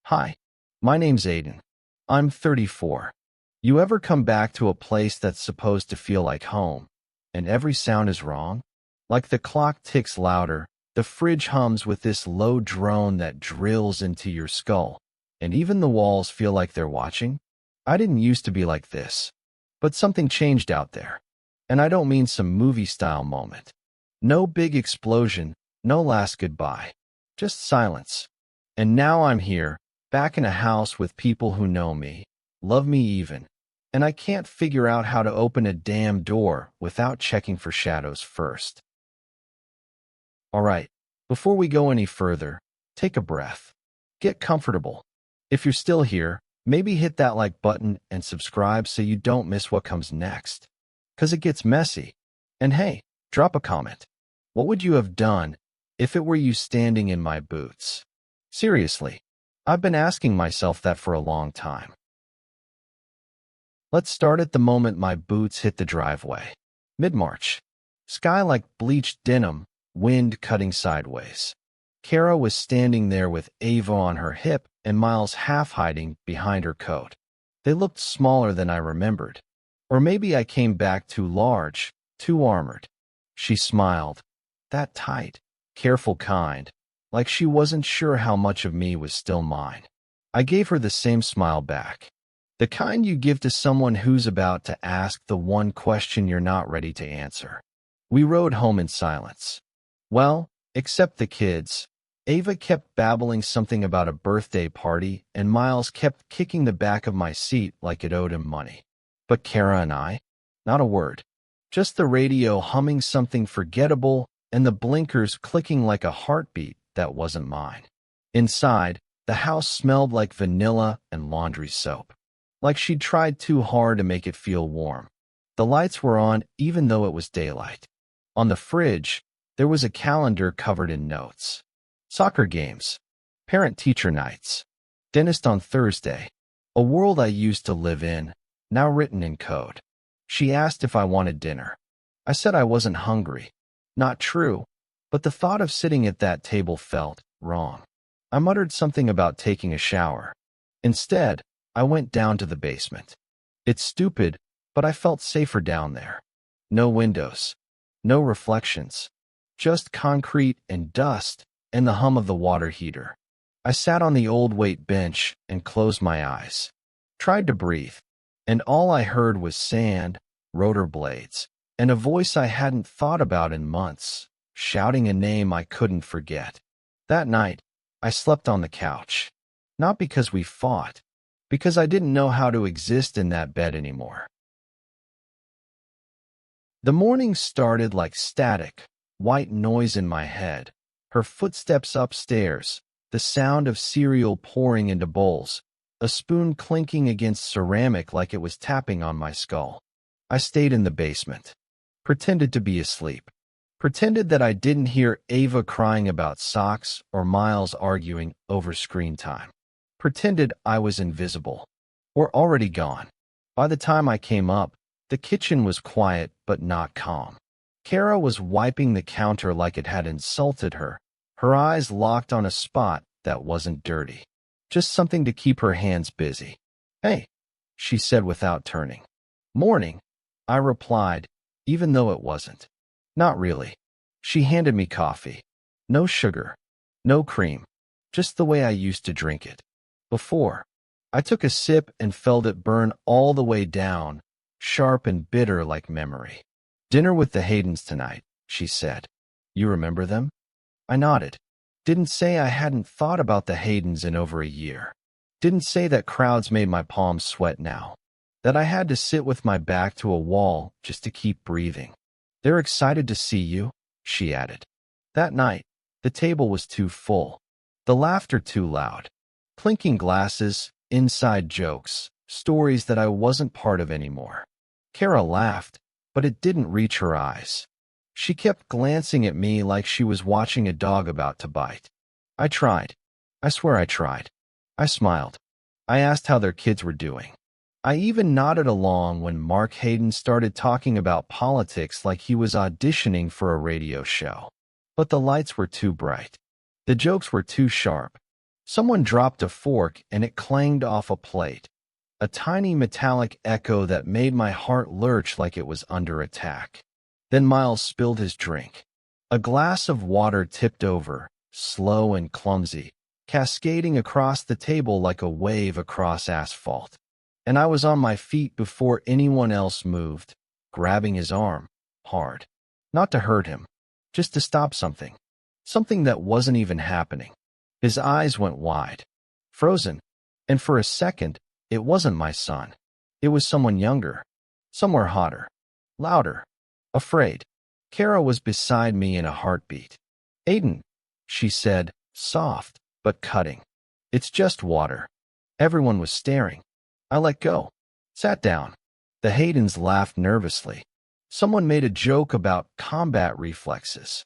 Hi, my name's Aidan. I'm 34. You ever come back to a place that's supposed to feel like home, and every sound is wrong? Like the clock ticks louder, the fridge hums with this low drone that drills into your skull, and even the walls feel like they're watching? I didn't used to be like this, but something changed out there. And I don't mean some movie-style moment. No big explosion, no last goodbye. Just silence. And now I'm here, back in a house with people who know me, love me even, and I can't figure out how to open a damn door without checking for shadows first. Alright, before we go any further, take a breath. Get comfortable. If you're still here, maybe hit that like button and subscribe so you don't miss what comes next. 'Cause it gets messy. And hey, drop a comment. What would you have done if it were you standing in my boots? Seriously, I've been asking myself that for a long time. Let's start at the moment my boots hit the driveway. Mid-March. Sky like bleached denim, wind cutting sideways. Kara was standing there with Ava on her hip and Miles half hiding behind her coat. They looked smaller than I remembered. Or maybe I came back too large, too armored. She smiled. That tight, careful kind, like she wasn't sure how much of me was still mine. I gave her the same smile back. The kind you give to someone who's about to ask the one question you're not ready to answer. We rode home in silence. Well, except the kids. Ava kept babbling something about a birthday party, and Miles kept kicking the back of my seat like it owed him money. But Kara and I? Not a word. Just the radio humming something forgettable and the blinkers clicking like a heartbeat that wasn't mine. Inside, the house smelled like vanilla and laundry soap. Like she'd tried too hard to make it feel warm. The lights were on even though it was daylight. On the fridge, there was a calendar covered in notes. Soccer games, parent-teacher nights, dentist on Thursday, a world I used to live in, now written in code. She asked if I wanted dinner. I said I wasn't hungry. Not true, but the thought of sitting at that table felt wrong. I muttered something about taking a shower. Instead, I went down to the basement. It's stupid, but I felt safer down there. No windows, no reflections, just concrete and dust and the hum of the water heater. I sat on the old weight bench and closed my eyes. Tried to breathe, and all I heard was sand, rotor blades, and a voice I hadn't thought about in months, shouting a name I couldn't forget. That night, I slept on the couch. Not because we fought, because I didn't know how to exist in that bed anymore. The morning started like static, white noise in my head. Her footsteps upstairs, the sound of cereal pouring into bowls, a spoon clinking against ceramic like it was tapping on my skull. I stayed in the basement. Pretended to be asleep. Pretended that I didn't hear Ava crying about socks or Miles arguing over screen time. Pretended I was invisible. Or already gone. By the time I came up, the kitchen was quiet but not calm. Kara was wiping the counter like it had insulted her, her eyes locked on a spot that wasn't dirty. Just something to keep her hands busy. "Hey," she said without turning. "Morning," I replied, even though it wasn't. Not really. She handed me coffee. No sugar. No cream. Just the way I used to drink it. Before. I took a sip and felt it burn all the way down, sharp and bitter like memory. "Dinner with the Haydens tonight," she said. "You remember them?" I nodded. Didn't say I hadn't thought about the Haydens in over a year. Didn't say that crowds made my palms sweat now. That I had to sit with my back to a wall just to keep breathing. "They're excited to see you," she added. That night, the table was too full. The laughter too loud. Clinking glasses, inside jokes, stories that I wasn't part of anymore. Kara laughed, but it didn't reach her eyes. She kept glancing at me like she was watching a dog about to bite. I tried. I swear I tried. I smiled. I asked how their kids were doing. I even nodded along when Mark Hayden started talking about politics like he was auditioning for a radio show. But the lights were too bright. The jokes were too sharp. Someone dropped a fork and it clanged off a plate, a tiny metallic echo that made my heart lurch like it was under attack. Then Miles spilled his drink. A glass of water tipped over, slow and clumsy, cascading across the table like a wave across asphalt. And I was on my feet before anyone else moved, grabbing his arm, hard. Not to hurt him, just to stop something. Something that wasn't even happening. His eyes went wide, frozen, and for a second, it wasn't my son. It was someone younger, somewhere hotter, louder, afraid. Kara was beside me in a heartbeat. "Aidan," she said, soft but cutting. "It's just water." Everyone was staring. I let go, sat down. The Haydens laughed nervously. Someone made a joke about combat reflexes.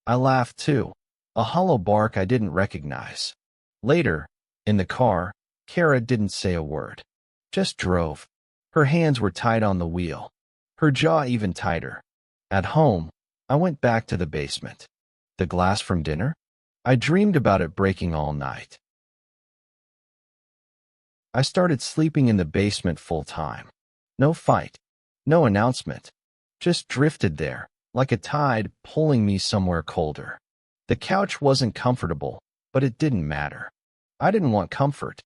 I laughed too, a hollow bark I didn't recognize. Later, in the car, Kara didn't say a word, just drove. Her hands were tight on the wheel, her jaw even tighter. At home, I went back to the basement. The glass from dinner? I dreamed about it breaking all night. I started sleeping in the basement full time. No fight, no announcement. Just drifted there, like a tide pulling me somewhere colder. The couch wasn't comfortable, but it didn't matter. I didn't want comfort.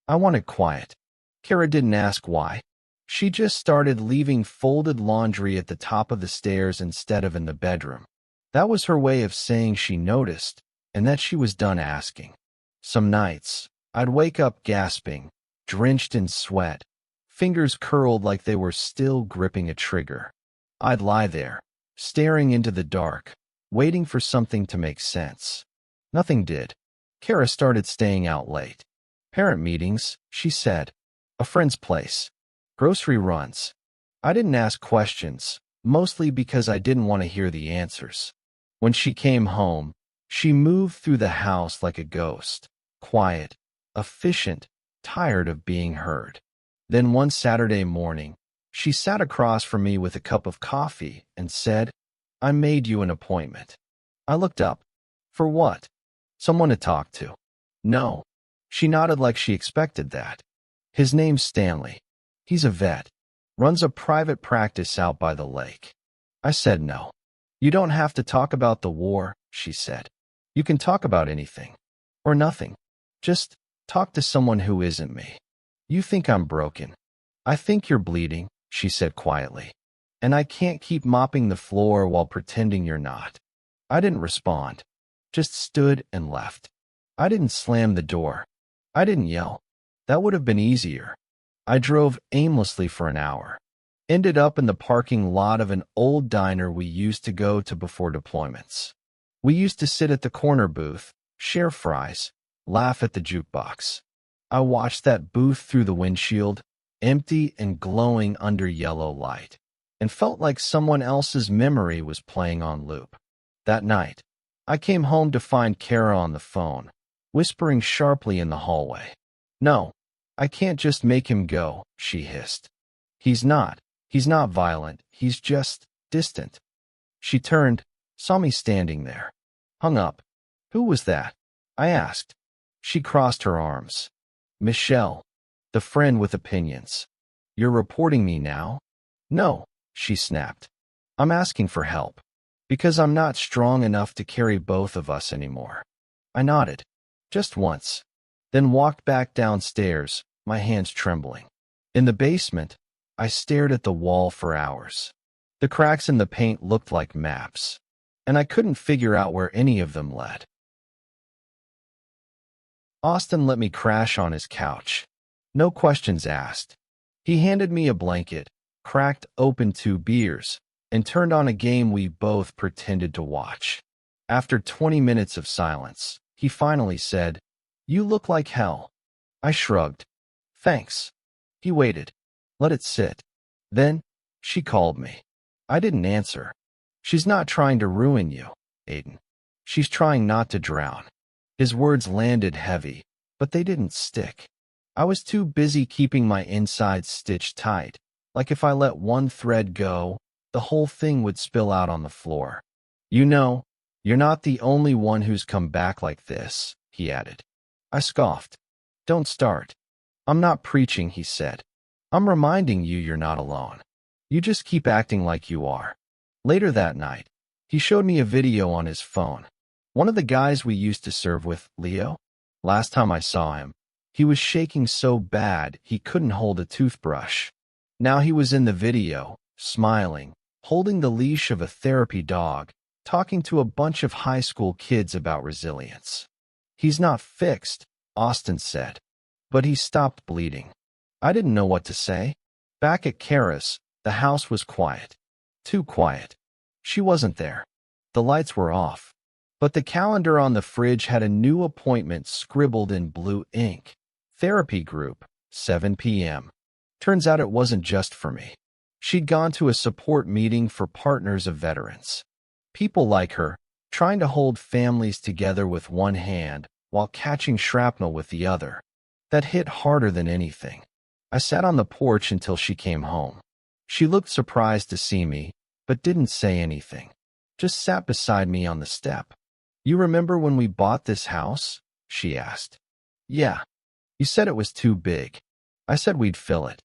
I wanted quiet. Kara didn't ask why. She just started leaving folded laundry at the top of the stairs instead of in the bedroom. That was her way of saying she noticed and that she was done asking. Some nights, I'd wake up gasping, drenched in sweat, fingers curled like they were still gripping a trigger. I'd lie there, staring into the dark, waiting for something to make sense. Nothing did. Kara started staying out late. Parent meetings, she said. A friend's place. Grocery runs. I didn't ask questions, mostly because I didn't want to hear the answers. When she came home, she moved through the house like a ghost, quiet, efficient, tired of being heard. Then one Saturday morning, she sat across from me with a cup of coffee and said, "I made you an appointment." I looked up. For what? Someone to talk to. No. She nodded like she expected that. His name's Stanley. He's a vet. Runs a private practice out by the lake. I said no. You don't have to talk about the war, she said. You can talk about anything. Or nothing. Just talk to someone who isn't me. You think I'm broken. I think you're bleeding, she said quietly. And I can't keep mopping the floor while pretending you're not. I didn't respond. Just stood and left. I didn't slam the door. I didn't yell. That would have been easier. I drove aimlessly for an hour. Ended up in the parking lot of an old diner we used to go to before deployments. We used to sit at the corner booth, share fries, laugh at the jukebox. I watched that booth through the windshield, empty and glowing under yellow light, and felt like someone else's memory was playing on loop. That night, I came home to find Kara on the phone, whispering sharply in the hallway. "No, I can't just make him go," she hissed. He's not violent, he's just distant." She turned, saw me standing there, hung up. "Who was that?" I asked. She crossed her arms. "Michelle, the friend with opinions. You're reporting me now?" "No," she snapped. "I'm asking for help, because I'm not strong enough to carry both of us anymore." I nodded, just once, then walked back downstairs, my hands trembling. In the basement, I stared at the wall for hours. The cracks in the paint looked like maps, and I couldn't figure out where any of them led. Austin let me crash on his couch. No questions asked. He handed me a blanket, cracked open 2 beers, and turned on a game we both pretended to watch. After 20 minutes of silence, he finally said, "You look like hell." I shrugged. "Thanks." He waited. Let it sit. Then, she called me. I didn't answer. "She's not trying to ruin you, Aidan. She's trying not to drown." His words landed heavy, but they didn't stick. I was too busy keeping my insides stitched tight, like if I let one thread go, the whole thing would spill out on the floor. "You know, you're not the only one who's come back like this," he added. I scoffed. Don't start. I'm not preaching, he said. I'm reminding you you're not alone. You just keep acting like you are. Later that night, he showed me a video on his phone. One of the guys we used to serve with, Leo. Last time I saw him, he was shaking so bad he couldn't hold a toothbrush. Now he was in the video, smiling, holding the leash of a therapy dog, talking to a bunch of high school kids about resilience. He's not fixed, Austin said, but he stopped bleeding. I didn't know what to say. Back at Kara's, the house was quiet. Too quiet. She wasn't there. The lights were off. But the calendar on the fridge had a new appointment scribbled in blue ink. Therapy group, 7 p.m. Turns out it wasn't just for me. She'd gone to a support meeting for partners of veterans. People like her, trying to hold families together with one hand while catching shrapnel with the other. That hit harder than anything. I sat on the porch until she came home. She looked surprised to see me, but didn't say anything. Just sat beside me on the step. You remember when we bought this house? She asked. Yeah. You said it was too big. I said we'd fill it.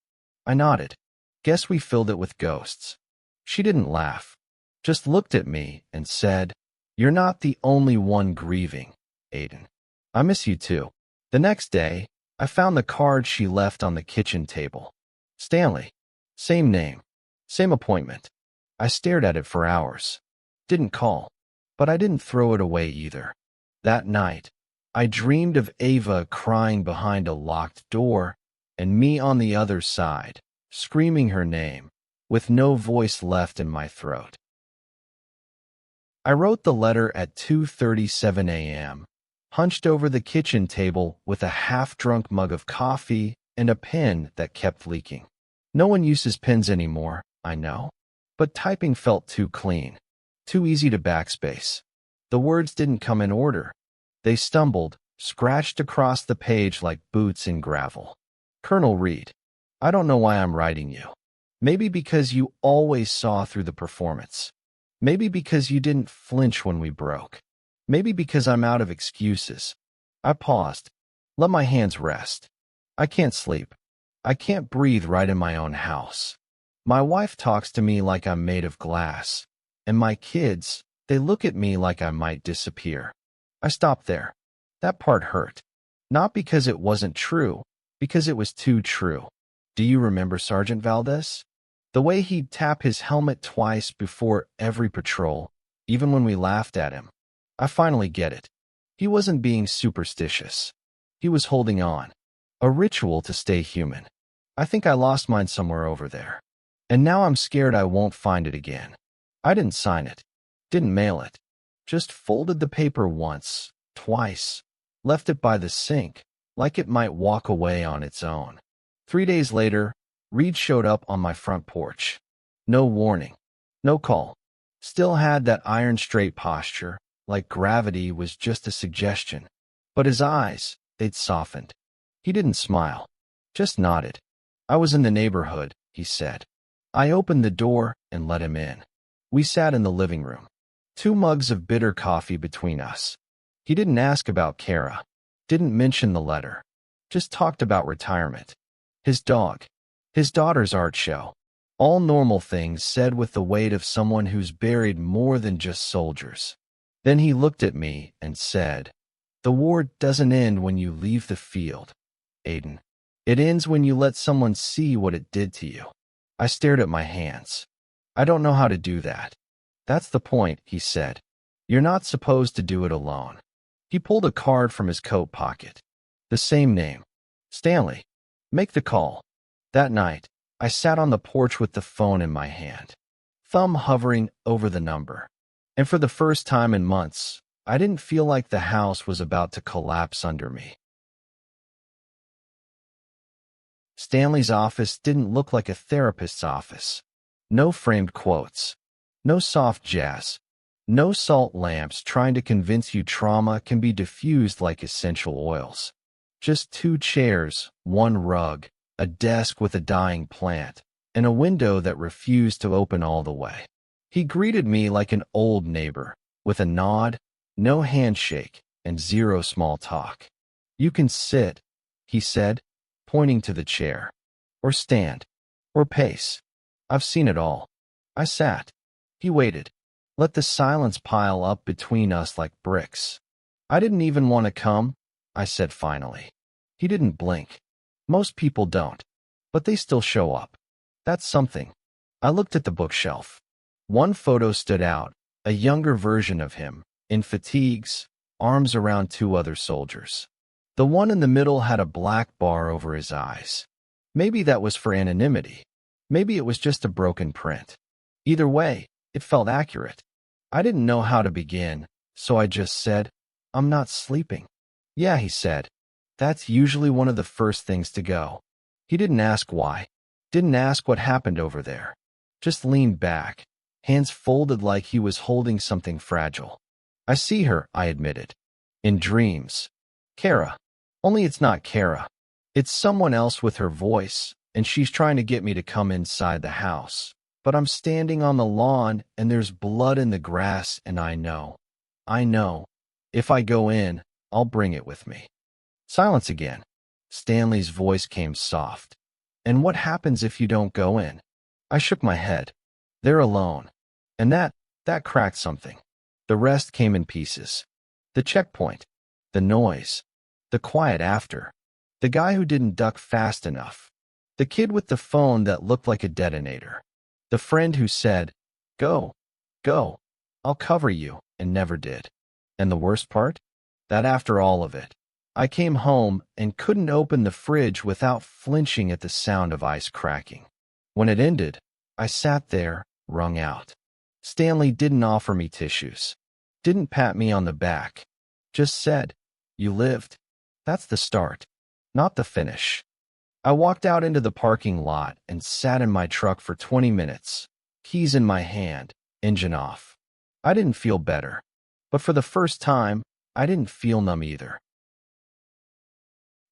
I nodded. Guess we filled it with ghosts. She didn't laugh, just looked at me and said, You're not the only one grieving, Aidan. I miss you too. The next day, I found the card she left on the kitchen table. Stanley. Same name. Same appointment. I stared at it for hours. Didn't call, but I didn't throw it away either. That night, I dreamed of Ava crying behind a locked door and me on the other side, screaming her name, with no voice left in my throat. I wrote the letter at 2:37 a.m., hunched over the kitchen table with a half-drunk mug of coffee and a pen that kept leaking. No one uses pens anymore, I know, but typing felt too clean, too easy to backspace. The words didn't come in order. They stumbled, scratched across the page like boots in gravel. Colonel Reed, I don't know why I'm writing you. Maybe because you always saw through the performance. Maybe because you didn't flinch when we broke. Maybe because I'm out of excuses. I paused. Let my hands rest. I can't sleep. I can't breathe right in my own house. My wife talks to me like I'm made of glass. And my kids, they look at me like I might disappear. I stopped there. That part hurt. Not because it wasn't true, because it was too true. Do you remember Sergeant Valdez? The way he'd tap his helmet twice before every patrol, even when we laughed at him. I finally get it. He wasn't being superstitious. He was holding on. A ritual to stay human. I think I lost mine somewhere over there. And now I'm scared I won't find it again. I didn't sign it. Didn't mail it. Just folded the paper once, twice. Left it by the sink, like it might walk away on its own. 3 days later, Reed showed up on my front porch. No warning. No call. Still had that iron-straight posture, like gravity was just a suggestion. But his eyes, they'd softened. He didn't smile. Just nodded. I was in the neighborhood, he said. I opened the door and let him in. We sat in the living room. 2 mugs of bitter coffee between us. He didn't ask about Kara. Didn't mention the letter. Just talked about retirement. His dog. His daughter's art show. All normal things said with the weight of someone who's buried more than just soldiers. Then he looked at me and said, The war doesn't end when you leave the field, Aidan. It ends when you let someone see what it did to you. I stared at my hands. I don't know how to do that. That's the point, he said. You're not supposed to do it alone. He pulled a card from his coat pocket. The same name. Stanley. Make the call. That night, I sat on the porch with the phone in my hand, thumb hovering over the number. And for the first time in months, I didn't feel like the house was about to collapse under me. Stanley's office didn't look like a therapist's office. No framed quotes. No soft jazz. No salt lamps trying to convince you trauma can be diffused like essential oils. Just 2 chairs, 1 rug, a desk with a dying plant, and a window that refused to open all the way. He greeted me like an old neighbor, with a nod, no handshake, and 0 small talk. You can sit, he said, pointing to the chair. Or stand. Or pace. I've seen it all. I sat. He waited. Let the silence pile up between us like bricks. I didn't even want to come, I said finally. He didn't blink. Most people don't. But they still show up. That's something. I looked at the bookshelf. One photo stood out, a younger version of him, in fatigues, arms around two other soldiers. The one in the middle had a black bar over his eyes. Maybe that was for anonymity. Maybe it was just a broken print. Either way, it felt accurate. I didn't know how to begin, so I just said, I'm not sleeping. Yeah, he said. That's usually one of the first things to go. He didn't ask why. Didn't ask what happened over there. Just leaned back, hands folded like he was holding something fragile. I see her, I admitted. In dreams. Kara. Only it's not Kara. It's someone else with her voice, and she's trying to get me to come inside the house. But I'm standing on the lawn, and there's blood in the grass, and I know. If I go in, I'll bring it with me. Silence again. Stanley's voice came soft. And what happens if you don't go in? I shook my head. They're alone. And that cracked something. The rest came in pieces. The checkpoint. The noise. The quiet after. The guy who didn't duck fast enough. The kid with the phone that looked like a detonator. The friend who said, Go, I'll cover you, and never did. And the worst part? That after all of it, I came home and couldn't open the fridge without flinching at the sound of ice cracking. When it ended, I sat there, wrung out. Stanley didn't offer me tissues. Didn't pat me on the back. Just said, You lived. That's the start, not the finish. I walked out into the parking lot and sat in my truck for 20 minutes, keys in my hand, engine off. I didn't feel better, but for the first time, I didn't feel numb either.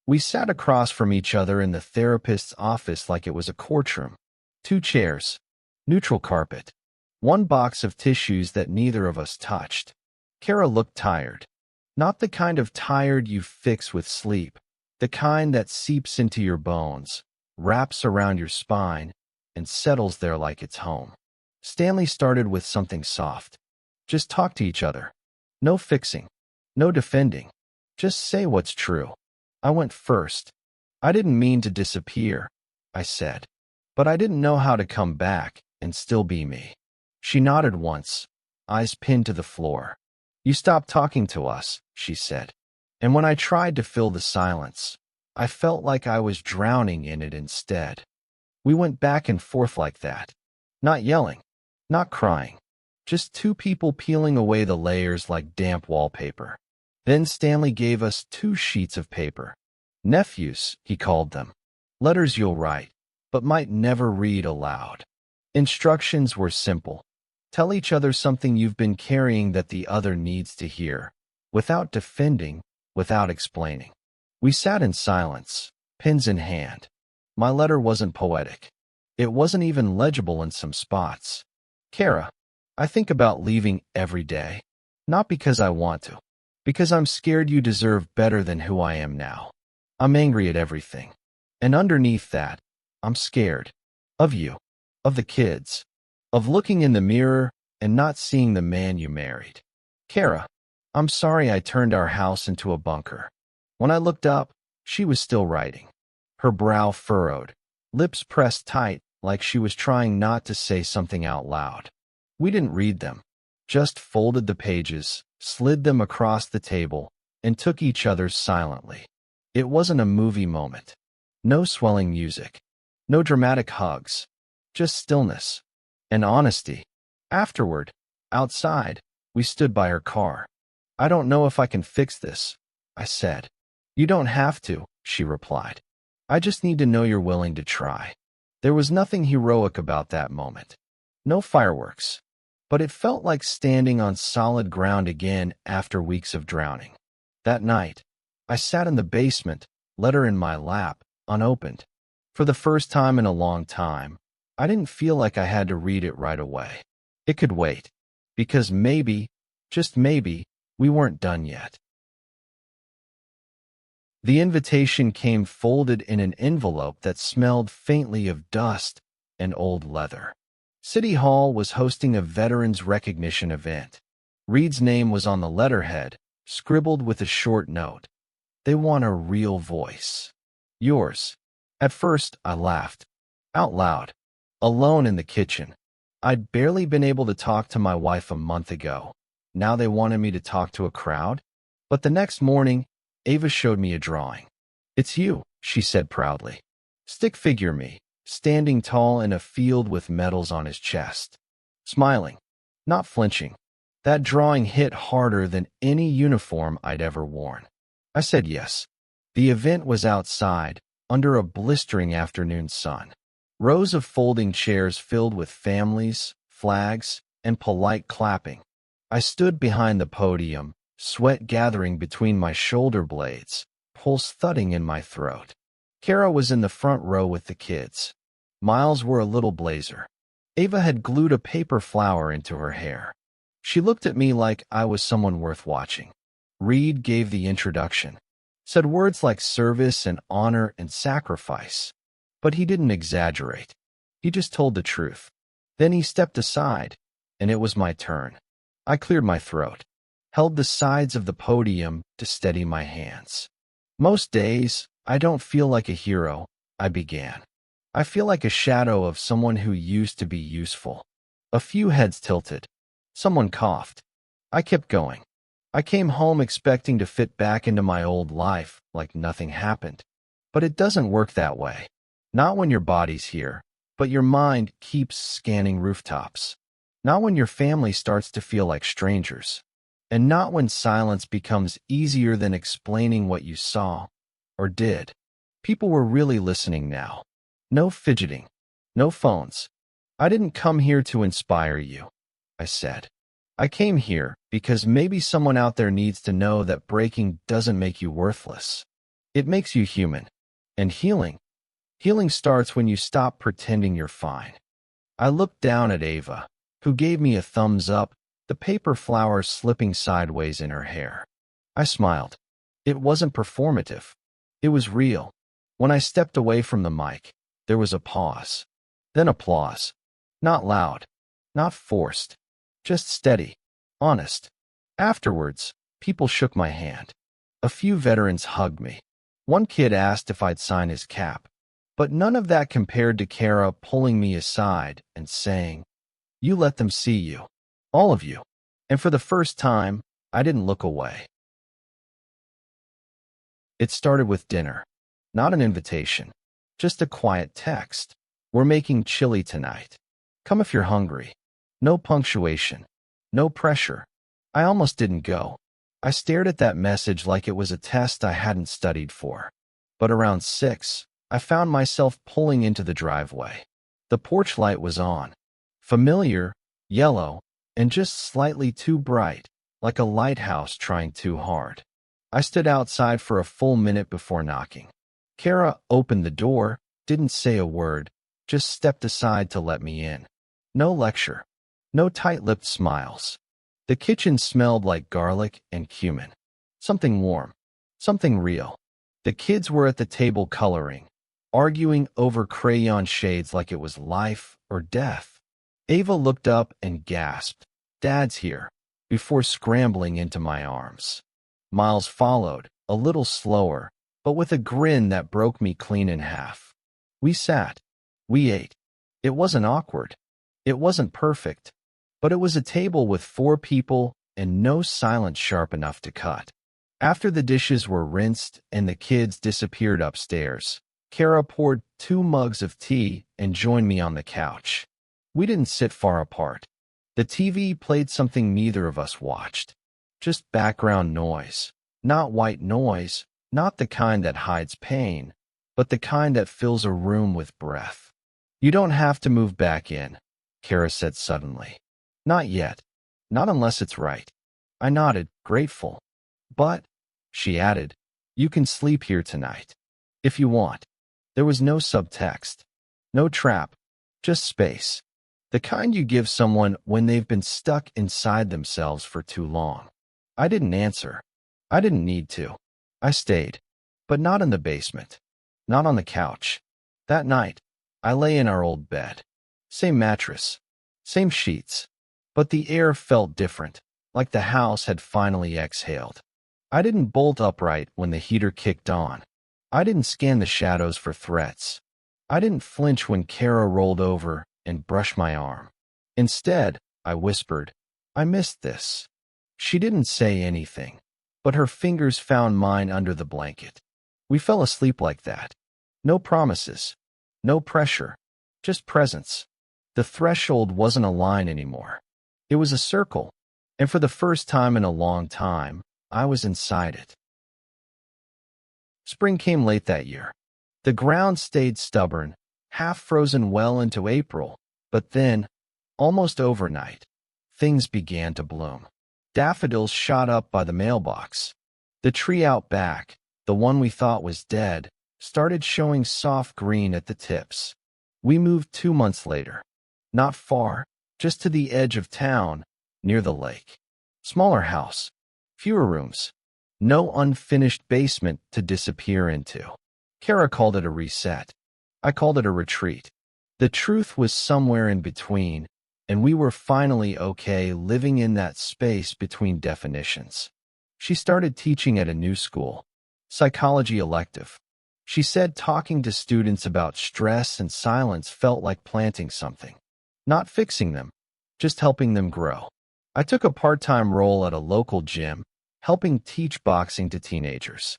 We sat across from each other in the therapist's office like it was a courtroom. 2 chairs, neutral carpet, 1 box of tissues that neither of us touched. Kara looked tired. Not the kind of tired you fix with sleep, the kind that seeps into your bones, wraps around your spine, and settles there like it's home. Stanley started with something soft. Just talk to each other. No fixing. No defending. Just say what's true. I went first. I didn't mean to disappear, I said. But I didn't know how to come back and still be me. She nodded once, eyes pinned to the floor. You stopped talking to us, she said. And when I tried to fill the silence, I felt like I was drowning in it instead. We went back and forth like that. Not yelling, not crying. Just 2 people peeling away the layers like damp wallpaper. Then Stanley gave us 2 sheets of paper. Nephews, he called them. Letters you'll write, but might never read aloud. Instructions were simple. Tell each other something you've been carrying that the other needs to hear, without defending, without explaining. We sat in silence, pens in hand. My letter wasn't poetic. It wasn't even legible in some spots. Kara, I think about leaving every day. Not because I want to. Because I'm scared you deserve better than who I am now. I'm angry at everything. And underneath that, I'm scared. Of you. Of the kids. Of looking in the mirror and not seeing the man you married. Kara, I'm sorry I turned our house into a bunker. When I looked up, she was still writing. Her brow furrowed, lips pressed tight like she was trying not to say something out loud. We didn't read them. Just folded the pages, slid them across the table, and took each other's silently. It wasn't a movie moment. No swelling music. No dramatic hugs. Just stillness. And honesty. Afterward, outside, we stood by her car. I don't know if I can fix this, I said. You don't have to, she replied. I just need to know you're willing to try. There was nothing heroic about that moment. No fireworks. But it felt like standing on solid ground again after weeks of drowning. That night, I sat in the basement, letter in my lap, unopened. For the first time in a long time, I didn't feel like I had to read it right away. It could wait. Because maybe, just maybe, we weren't done yet. The invitation came folded in an envelope that smelled faintly of dust and old leather. City Hall was hosting a veterans recognition event. Reed's name was on the letterhead, scribbled with a short note. They want a real voice. Yours. At first, I laughed. Out loud. Alone in the kitchen. I'd barely been able to talk to my wife a month ago. Now they wanted me to talk to a crowd? But the next morning, Ava showed me a drawing. It's you, she said proudly. Stick figure me, standing tall in a field with medals on his chest. Smiling, not flinching. That drawing hit harder than any uniform I'd ever worn. I said yes. The event was outside, under a blistering afternoon sun. Rows of folding chairs filled with families, flags, and polite clapping. I stood behind the podium, sweat gathering between my shoulder blades, pulse thudding in my throat. Kara was in the front row with the kids. Miles wore a little blazer. Ava had glued a paper flower into her hair. She looked at me like I was someone worth watching. Reed gave the introduction, said words like service and honor and sacrifice. But he didn't exaggerate. He just told the truth. Then he stepped aside, and it was my turn. I cleared my throat, held the sides of the podium to steady my hands. Most days, I don't feel like a hero, I began. I feel like a shadow of someone who used to be useful. A few heads tilted. Someone coughed. I kept going. I came home expecting to fit back into my old life like nothing happened. But it doesn't work that way. Not when your body's here, but your mind keeps scanning rooftops. Not when your family starts to feel like strangers. And not when silence becomes easier than explaining what you saw or did. People were really listening now. No fidgeting. No phones. I didn't come here to inspire you, I said. I came here because maybe someone out there needs to know that breaking doesn't make you worthless. It makes you human. And healing starts when you stop pretending you're fine. I looked down at Ava, who gave me a thumbs up, the paper flower slipping sideways in her hair. I smiled. It wasn't performative. It was real. When I stepped away from the mic, there was a pause. Then applause. Not loud. Not forced. Just steady. Honest. Afterwards, people shook my hand. A few veterans hugged me. One kid asked if I'd sign his cap. But none of that compared to Kara pulling me aside and saying, "You let them see you. All of you." And for the first time, I didn't look away. It started with dinner. Not an invitation. Just a quiet text. "We're making chili tonight. Come if you're hungry." No punctuation. No pressure. I almost didn't go. I stared at that message like it was a test I hadn't studied for. But around 6, I found myself pulling into the driveway. The porch light was on. Familiar, yellow, and just slightly too bright, like a lighthouse trying too hard. I stood outside for a full minute before knocking. Kara opened the door, didn't say a word, just stepped aside to let me in. No lecture. No tight-lipped smiles. The kitchen smelled like garlic and cumin. Something warm. Something real. The kids were at the table coloring, arguing over crayon shades like it was life or death. Ava looked up and gasped, "Dad's here," before scrambling into my arms. Miles followed, a little slower, but with a grin that broke me clean in half. We sat. We ate. It wasn't awkward. It wasn't perfect. But it was a table with 4 people and no silence sharp enough to cut. After the dishes were rinsed and the kids disappeared upstairs, Kara poured 2 mugs of tea and joined me on the couch. We didn't sit far apart. The TV played something neither of us watched. Just background noise. Not white noise, not the kind that hides pain, but the kind that fills a room with breath. "You don't have to move back in," Kara said suddenly. "Not yet. Not unless it's right." I nodded, grateful. "But," she added, "you can sleep here tonight. If you want." There was no subtext. No trap. Just space. The kind you give someone when they've been stuck inside themselves for too long. I didn't answer. I didn't need to. I stayed. But not in the basement. Not on the couch. That night, I lay in our old bed. Same mattress. Same sheets. But the air felt different, like the house had finally exhaled. I didn't bolt upright when the heater kicked on. I didn't scan the shadows for threats. I didn't flinch when Kara rolled over and brushed my arm. Instead, I whispered, "I missed this." She didn't say anything, but her fingers found mine under the blanket. We fell asleep like that. No promises. No pressure. Just presence. The threshold wasn't a line anymore. It was a circle, and for the first time in a long time, I was inside it. Spring came late that year. The ground stayed stubborn, half frozen well into April, but then, almost overnight, things began to bloom. Daffodils shot up by the mailbox. The tree out back, the one we thought was dead, started showing soft green at the tips. We moved 2 months later. Not far, just to the edge of town, near the lake. Smaller house, fewer rooms, no unfinished basement to disappear into. Kara called it a reset. I called it a retreat. The truth was somewhere in between, and we were finally okay living in that space between definitions. She started teaching at a new school, psychology elective. She said talking to students about stress and silence felt like planting something. Not fixing them, just helping them grow. I took a part-time role at a local gym, helping teach boxing to teenagers.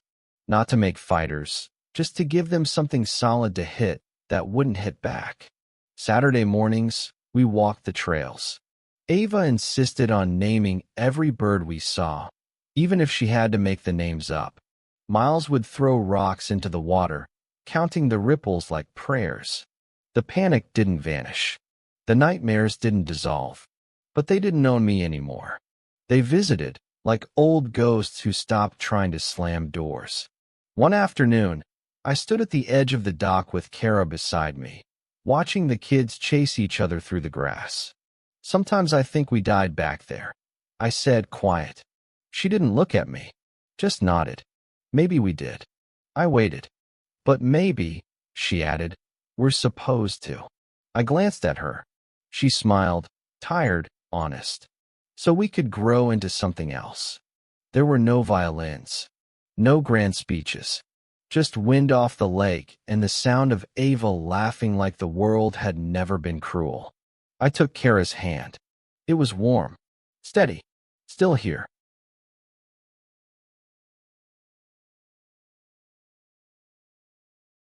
Not to make fighters, just to give them something solid to hit that wouldn't hit back. Saturday mornings, we walked the trails. Ava insisted on naming every bird we saw, even if she had to make the names up. Miles would throw rocks into the water, counting the ripples like prayers. The panic didn't vanish. The nightmares didn't dissolve. But they didn't own me anymore. They visited, like old ghosts who stopped trying to slam doors. One afternoon, I stood at the edge of the dock with Kara beside me, watching the kids chase each other through the grass. "Sometimes I think we died back there," I said, quiet. She didn't look at me, just nodded. "Maybe we did." I waited. "But maybe," she added, "we're supposed to." I glanced at her. She smiled, tired, honest. "So we could grow into something else." There were no violins, no grand speeches, just wind off the lake and the sound of Ava laughing like the world had never been cruel. I took Kara's hand. It was warm, steady, still here.